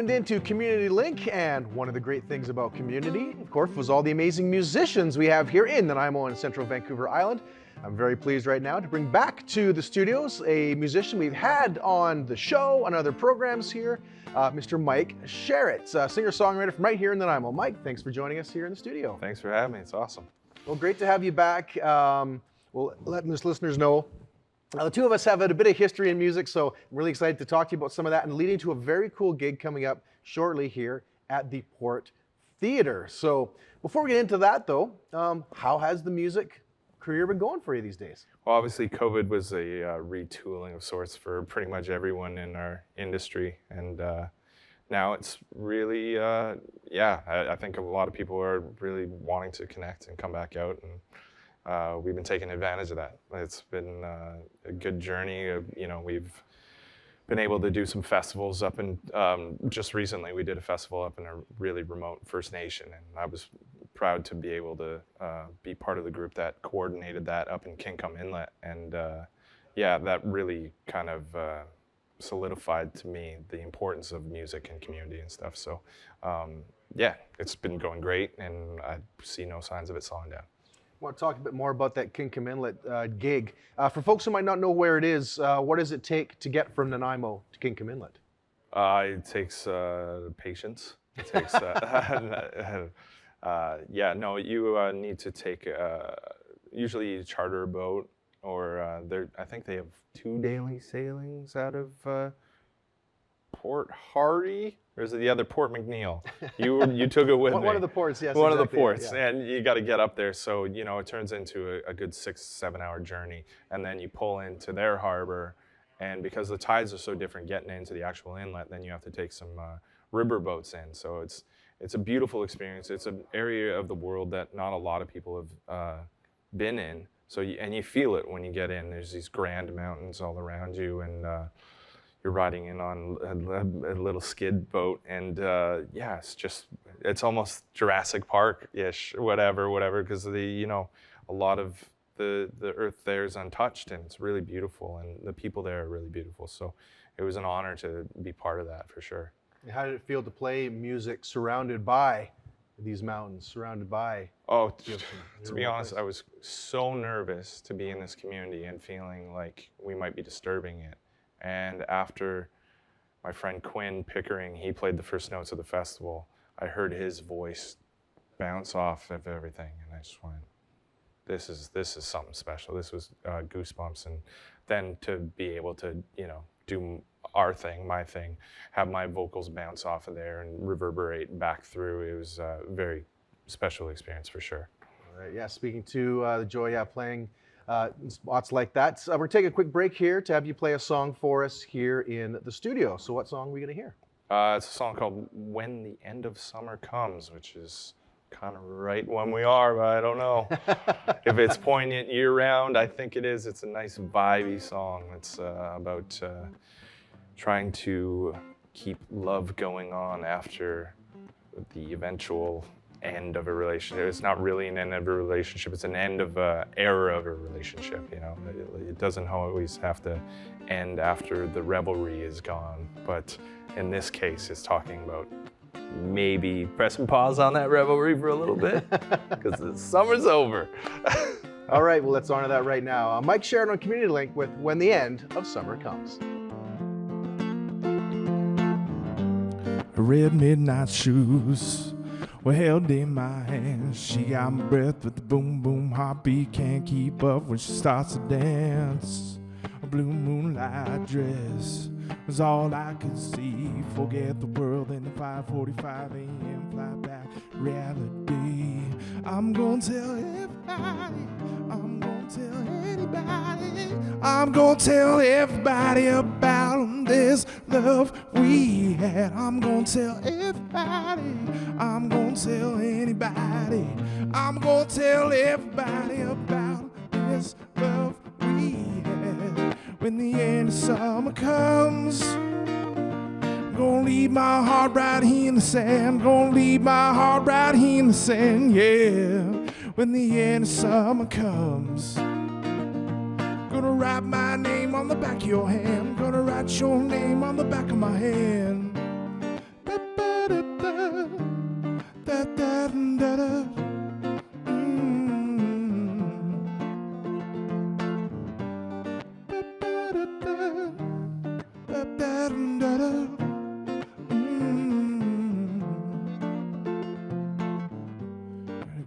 tuned into Community Link, and one of the great things about community, of course, was all the amazing musicians we have here in Nanaimo and Central Vancouver Island. I'm very pleased right now to bring back to the studios a musician we've had on the show, on other programs here, Mr. Myc Sharratt, singer-songwriter from right here in Nanaimo. Myc, thanks for joining us here in the studio. Thanks for having me. It's awesome. Well, great to have you back. We'll let the listeners know. The two of us have had a bit of history in music, so I'm really excited to talk to you about some of that and leading to a very cool gig coming up shortly here at the Port Theatre. So before we get into that though, how has the music career been going for you these days? Well, obviously COVID was a retooling of sorts for pretty much everyone in our industry, and now it's really, I think a lot of people are really wanting to connect and come back out, and we've been taking advantage of that. It's been a good journey. We've been able to do some festivals up in, just recently we did a festival up in a really remote First Nation, and I was proud to be able to be part of the group that coordinated that up in Kincum Inlet. And that really kind of solidified to me the importance of music and community and stuff. So it's been going great, and I see no signs of it slowing down. I want to talk a bit more about that Kincum Inlet gig. For folks who might not know where it is, what does it take to get from Nanaimo to Kincum Inlet? It takes patience. It takes, you need to take usually you charter a boat, or I think they have 2 daily sailings out of Port Hardy. Or is it the other Port McNeil? You took it with me. One of the ports, yes. One exactly, of the ports, yeah. And you got to get up there. So it turns into a good 6-7 hour journey, and then you pull into their harbor, and because the tides are so different, getting into the actual inlet, then you have to take some river boats in. So it's a beautiful experience. It's an area of the world that not a lot of people have been in. So you feel it when you get in. There's these grand mountains all around you, and you're riding in on a little skid boat, and it's almost Jurassic Park-ish, whatever, because a lot of the earth there is untouched, and it's really beautiful, and the people there are really beautiful. So it was an honor to be part of that, for sure. How did it feel to play music surrounded by these mountains, surrounded by? Oh, to be honest, I was so nervous to be in this community and feeling like we might be disturbing it. And after my friend Quinn Pickering, he played the first notes of the festival, I heard his voice bounce off of everything, and I just went, this is something special. This was goosebumps. And then to be able to, do our thing, my thing, have my vocals bounce off of there and reverberate back through, it was a very special experience for sure. All right, yeah, speaking to the joy of playing spots like that. We're taking a quick break here to have you play a song for us here in the studio. So what song are we going to hear? It's a song called When the End of Summer Comes, which is kind of right when we are, but I don't know. If it's poignant year-round, I think it is. It's a nice vibey song. It's about trying to keep love going on after the eventual end of a relationship. It's not really an end of a relationship, it's an end of an era of a relationship. It doesn't always have to end after the revelry is gone, but in this case it's talking about maybe pressing pause on that revelry for a little bit because the summer's over. All right, well, let's honor that right now. Myc Sharratt on Community Link with When the End of Summer Comes. Red midnight shoes were held in my hands. She got my breath with the boom boom heartbeat. Can't keep up when she starts to dance. A blue moonlight dress was all I could see. Forget the world in the 5:45 a.m. fly back reality. I'm gonna tell everybody, I'm gonna tell anybody, I'm gonna tell everybody about this love we had. I'm gonna tell everybody, I'm gonna tell anybody, I'm gonna tell everybody about this love we had. When the end of summer comes, I'm gonna leave my heart right here in the sand. Gonna leave my heart right here in the sand, yeah. When the end of summer comes, gonna write my name on the back of your hand. Gonna write your name on the back of my hand. Da, da, da, da.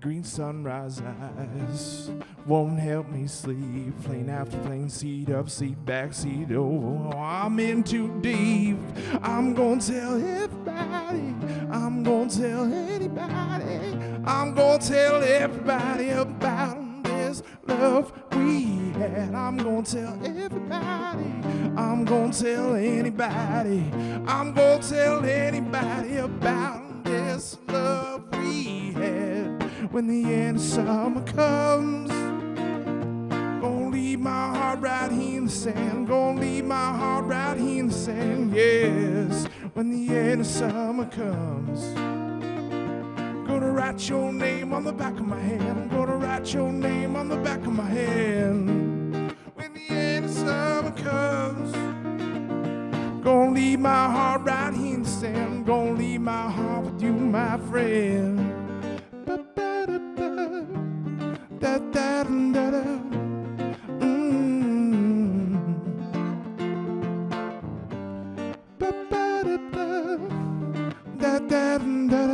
Green sunrise eyes won't help me sleep. Plane after plane, seat up, seat back, seat over. Oh, I'm in too deep. I'm gonna tell everybody. I'm gonna tell anybody. I'm gonna tell everybody about this love we had. I'm gonna tell everybody. I'm gonna tell anybody. I'm gonna tell anybody about this love we had. When the end of summer comes, gonna leave my heart right here in the sand. Gonna leave my heart right here in the sand. Yes, when the end of summer comes, gonna write your name on the back of my hand. Gonna write your name on the back of my hand. When the end of summer comes, gonna leave my heart right here in the sand. Gonna leave my heart with you, my friend. Da, da, da, da. Ba, ba, da, da. Da, da, da, da.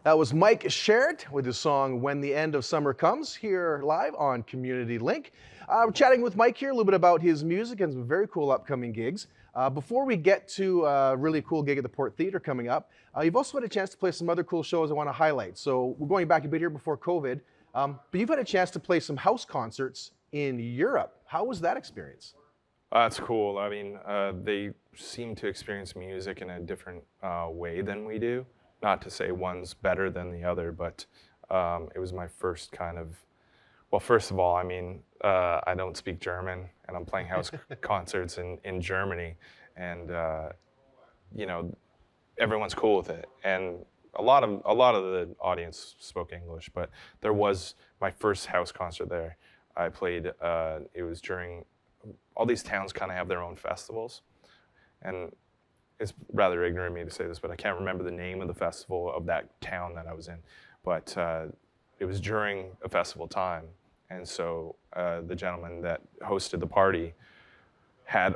That was Myc Sharratt with his song When the End of Summer Comes, here live on Community Link. We're chatting with Myc here a little bit about his music and some very cool upcoming gigs. Before we get to a really cool gig at the Port Theatre coming up, you've also had a chance to play some other cool shows I want to highlight. So we're going back a bit here before COVID, but you've had a chance to play some house concerts in Europe. How was that experience? That's cool. I mean, they seem to experience music in a different way than we do. Not to say one's better than the other, but it was my first kind of, well, first of all, I mean, I don't speak German, and I'm playing house concerts in Germany, and you know, everyone's cool with it. And a lot of the audience spoke English, but there was my first house concert there. I played, it was during, all these towns kind of have their own festivals, and it's rather ignorant of me to say this, but I can't remember the name of the festival of that town that I was in. But it was during a festival time. And so the gentleman that hosted the party had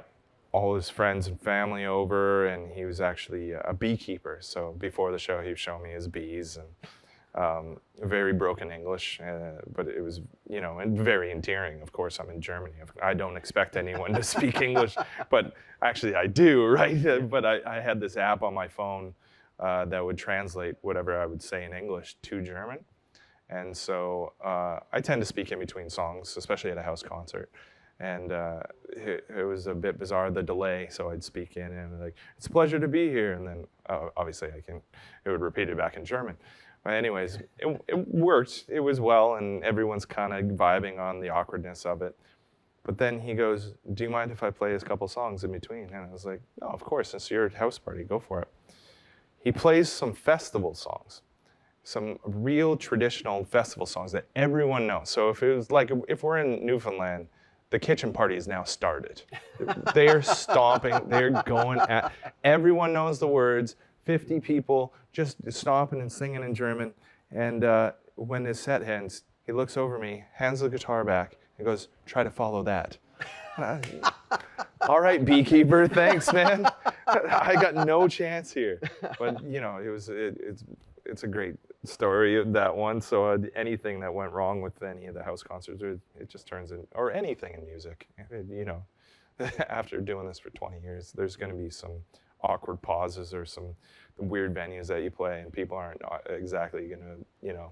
all his friends and family over, and he was actually a beekeeper. So before the show, he was showing me his bees, and very broken English, but it was, you know, and very endearing. Of course, I'm in Germany. I don't expect anyone to speak English, but actually I do, right? But I had this app on my phone that would translate whatever I would say in English to German. And so I tend to speak in between songs, especially at a house concert. And it was a bit bizarre, the delay, so I'd speak in and like, it's a pleasure to be here. And then obviously it would repeat it back in German. But anyways, it worked. It was well, and everyone's kind of vibing on the awkwardness of it. But then he goes, do you mind if I play a couple songs in between? And I was like, no, of course, it's your house party, go for it. He plays some festival songs, some real traditional festival songs that everyone knows. So if it was like, if we're in Newfoundland, the kitchen party is now started. They're stomping, they're going at, everyone knows the words, 50 people just stomping and singing in German. And when his set ends, he looks over me, hands the guitar back, and goes, try to follow that. All right, beekeeper, thanks, man. I got no chance here. But, you know, it's a great story of that one. So anything that went wrong with any of the house concerts, it just turns in, or anything in music, you know, after doing this for 20 years, there's going to be some awkward pauses or some weird venues that you play and people aren't exactly going to, you know,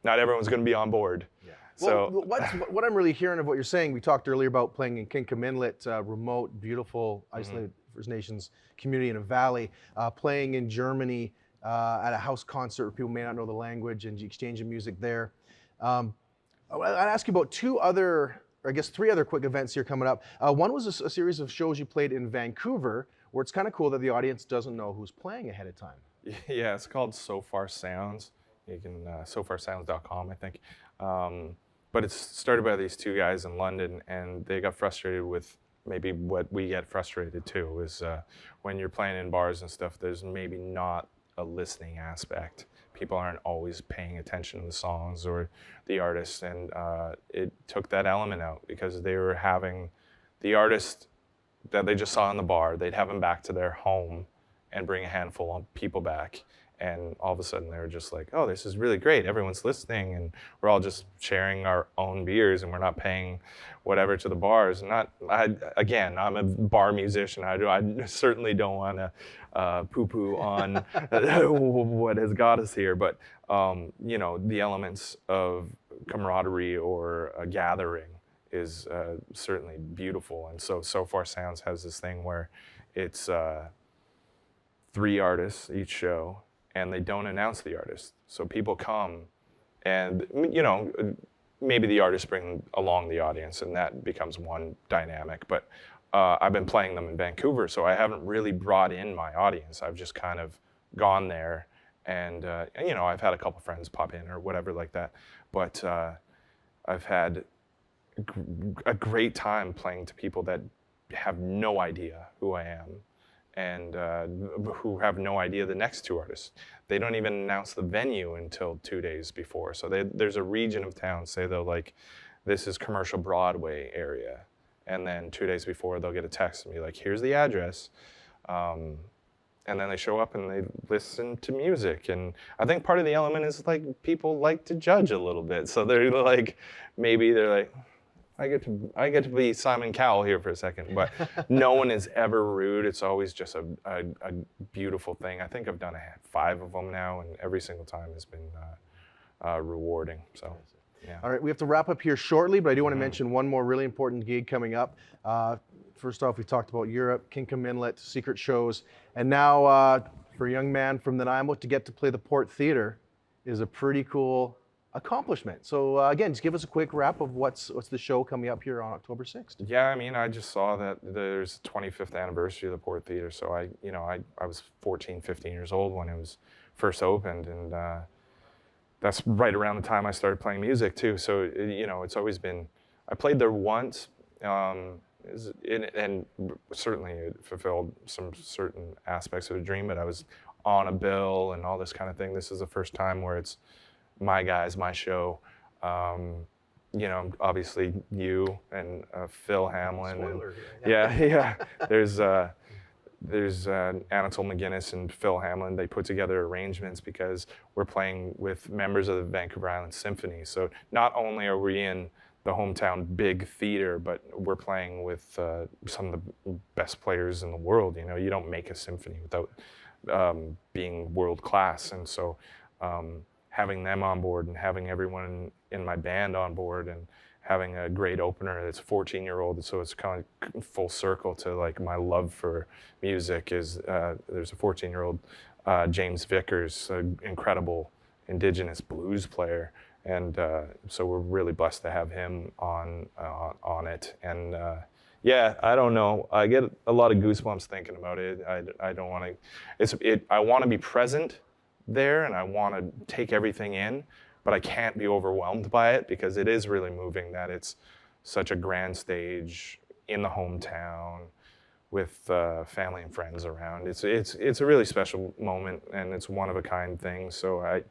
not everyone's going to be on board. Yeah. So Well, what I'm really hearing of what you're saying, we talked earlier about playing in Kinkum Inlet, remote, beautiful, isolated First Nations community in a valley, playing in Germany at a house concert where people may not know the language and exchanging music there. I'd ask you about two other, or I guess three other quick events here coming up. One was a series of shows you played in Vancouver, where it's kind of cool that the audience doesn't know who's playing ahead of time. yeah, it's called So Far Sounds. You can sofarsounds.com, I think. But it's started by these two guys in London, and they got frustrated with maybe what we get frustrated too, is when you're playing in bars and stuff, there's maybe not a listening aspect. People aren't always paying attention to the songs or the artists, and it took that element out because they were having the artist that they just saw in the bar, they'd have them back to their home and bring a handful of people back. And all of a sudden they were just like, oh, this is really great. Everyone's listening and we're all just sharing our own beers and we're not paying whatever to the bars. Again, I'm a bar musician. I certainly don't want to poo-poo on what has got us here. But, you know, the elements of camaraderie or a gathering is certainly beautiful. And So Far Sounds has this thing where it's 3 artists each show, and they don't announce the artist. So people come and, you know, maybe the artists bring along the audience and that becomes one dynamic. But I've been playing them in Vancouver, so I haven't really brought in my audience. I've just kind of gone there and, you know, I've had a couple friends pop in or whatever like that. But I've had a great time playing to people that have no idea who I am, and who have no idea the next 2 artists. They don't even announce the venue until 2 days before. So there's a region of town, say they'll like, this is Commercial Broadway area. And then 2 days before they'll get a text and be like, here's the address. And then they show up and they listen to music. And I think part of the element is like, people like to judge a little bit. So they're like, maybe they're like, I get to be Simon Cowell here for a second, but no one is ever rude. It's always just a beautiful thing. I think I've done 5 of them now, and every single time has been rewarding. So, yeah. All right, we have to wrap up here shortly, but I do want to mention one more really important gig coming up. First off, we talked about Europe, Kinkum Inlet, secret shows, and now for a young man from Nanaimo to get to play the Port Theatre is a pretty cool accomplishment. So again, just give us a quick wrap of what's the show coming up here on October 6th. Yeah, I mean, I just saw that there's the 25th anniversary of the Port Theatre. So I was 14, 15 years old when it was first opened, and that's right around the time I started playing music too. So you know, it's always been. I played there once, and certainly it fulfilled some certain aspects of the dream. But I was on a bill and all this kind of thing. This is the first time where it's my guys, my show. You know, obviously you and Phil Hamlin. Spoiler, and, yeah. There's Anatole McGuinness and Phil Hamlin. They put together arrangements because we're playing with members of the Vancouver Island Symphony. So not only are we in the hometown big theater, but we're playing with some of the best players in the world. You know, you don't make a symphony without being world class, and so. Having them on board and having everyone in my band on board and having a great opener that's a 14-year-old, so it's kind of full circle to like my love for music is there's a 14-year-old James Vickers, an incredible Indigenous blues player, and so we're really blessed to have him on it. And yeah, I don't know, I get a lot of goosebumps thinking about it. I don't want to. I want to be present there and I want to take everything in, but I can't be overwhelmed by it because it is really moving that it's such a grand stage in the hometown with family and friends around. It's a really special moment and it's one of a kind thing. So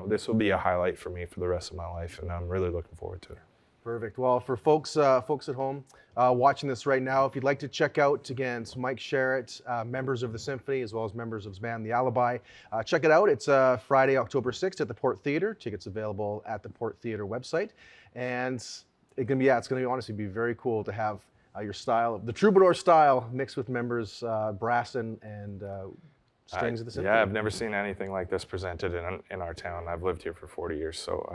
this will be a highlight for me for the rest of my life, and I'm really looking forward to it. Perfect. Well, for folks at home watching this right now, if you'd like to check out, again, it's Myc Sharratt, members of the Symphony, as well as members of his band, The Alibi. Check it out. It's Friday, October 6th at the Port Theatre. Tickets available at the Port Theatre website. And it's going to honestly be very cool to have your style, the troubadour style, mixed with members, brass and strings of the symphony. Yeah, I've never seen anything like this presented in our town. I've lived here for 40 years, so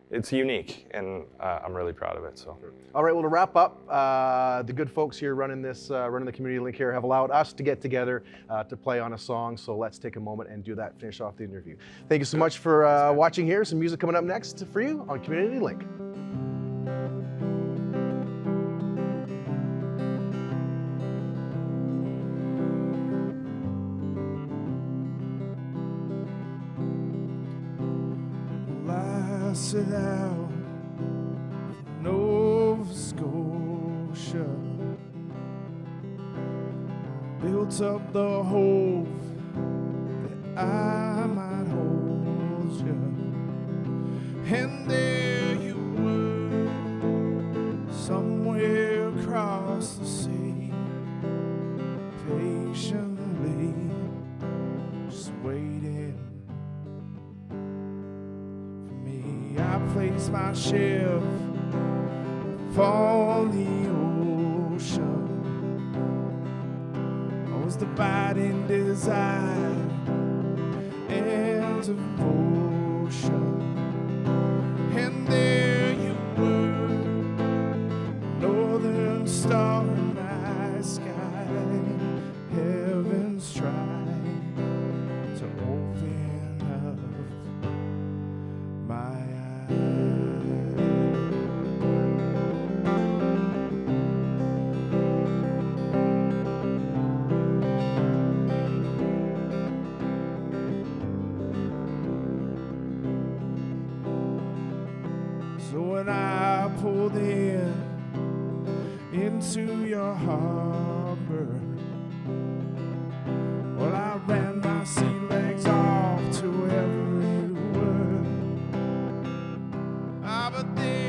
it's unique, and I'm really proud of it. So. All right, well, to wrap up, the good folks here running the community link here have allowed us to get together to play on a song. So let's take a moment and do that. Finish off the interview. Thank you so much for watching here. Some music coming up next for you on Community Link. Set out from Nova Scotia, built up the hope that I might hold you, and there you were, somewhere across the sea, patiently just waiting. I placed my ship upon the ocean. I was dividing desire and devotion, and there you were, northern star in my sky, heaven's trying to open up my So when I pulled into your harbor, well, I ran my sea legs off to every word. But there